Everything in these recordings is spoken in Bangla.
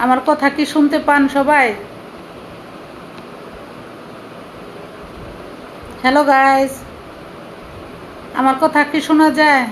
আমার কথা কি শুনতে পান সবাই? হ্যালো গাইস, আমার কথা কি শোনা যায়?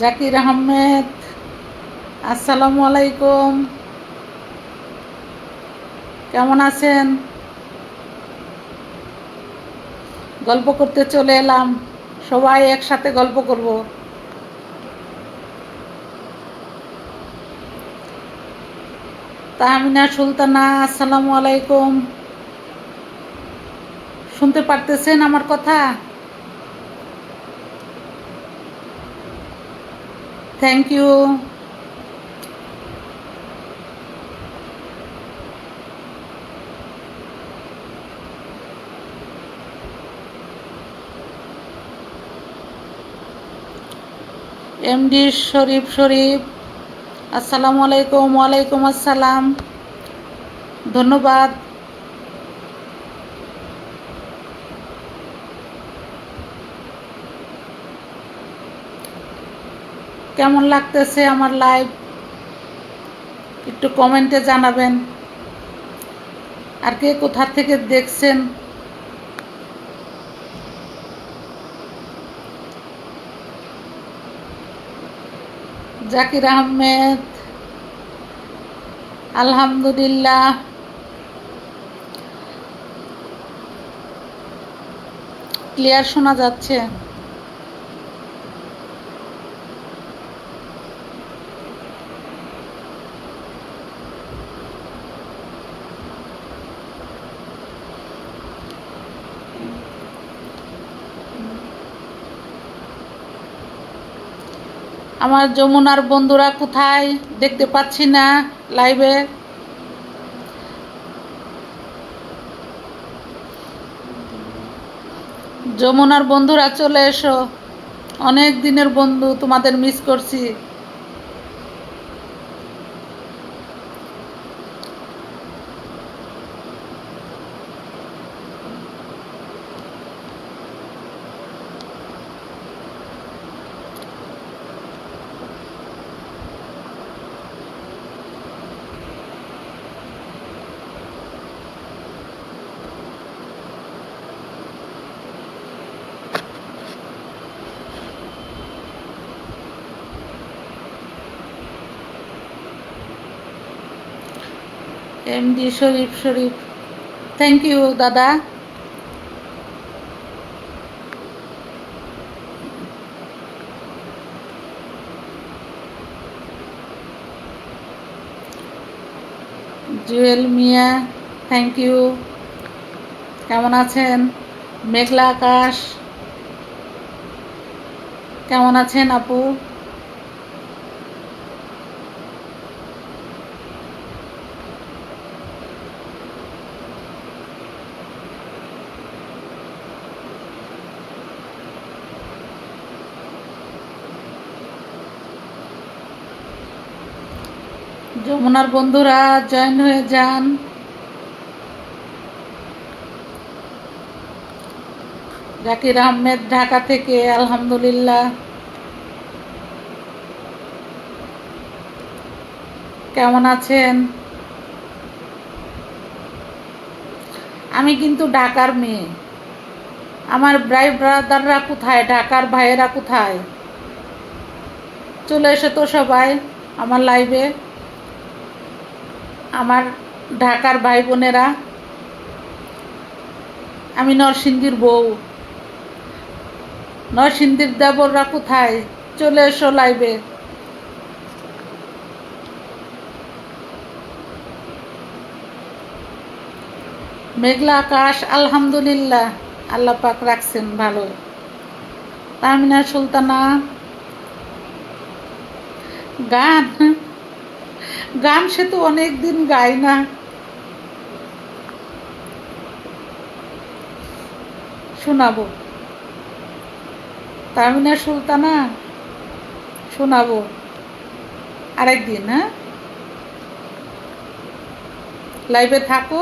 জাকির আহমেদ, আসসালামু আলাইকুম। কেমন আছেন? গল্প করতে চলে এলাম, সবাই একসাথে গল্প করব। তাহমিনা সুলতানা, আসসালামু আলাইকুম। শুনতে পারতেছেন আমার কথা? Thank you. এমডি শরীফ, আসসালামু আলাইকুম। ওয়ালাইকুম আসসালাম, ধন্যবাদ। কেমন লাগতেছে আমার লাইভ একটু কমেন্টে জানাবেন। আর কে কোথা থেকে দেখছেন? জাকির আহমেদ, আলহামদুলিল্লাহ। ক্লিয়ার শোনা যাচ্ছে? আমার যমুনার বন্ধুরা কোথায়? দেখতে পাচ্ছি না লাইভে। যমুনার বন্ধুরা চলে এসো, অনেক দিনের বন্ধু, তোমাদের মিস করছি। এমডি শরীফ, থ্যাংক ইউ দাদা। জুয়েল মিয়া, থ্যাংক ইউ। কেমন আছেন? মেঘলা আকাশ, কেমন আছেন আপু? যমুনার বন্ধুরা জয়েন হয়ে যান। জাকির আহমেদ ঢাকা থেকে, আলহামদুলিল্লাহ। কেমন আছেন? আমি কিন্তু ঢাকার মেয়ে। আমার ব্রাদাররা কোথায়? ঢাকার ভাইয়েরা কোথায়? চলে এসে তো সবাই আমার লাইভে, আমার ঢাকার ভাই বোনেরা। আমি নরসিংদীর বউ, নরসিংদীর দেবররা কোথায়? চলে এসো লাইভে। মেঘলা আকাশ, আলহামদুলিল্লাহ, আল্লাহ পাক রাখছেন ভালো। তাহমিনা সুলতানা, গান গান সে তো অনেক দিন গায় না। শোনাবো, তামিনা সুলতানা শোনাবো আরেকদিন। হ্যাঁ, লাইভে থাকো।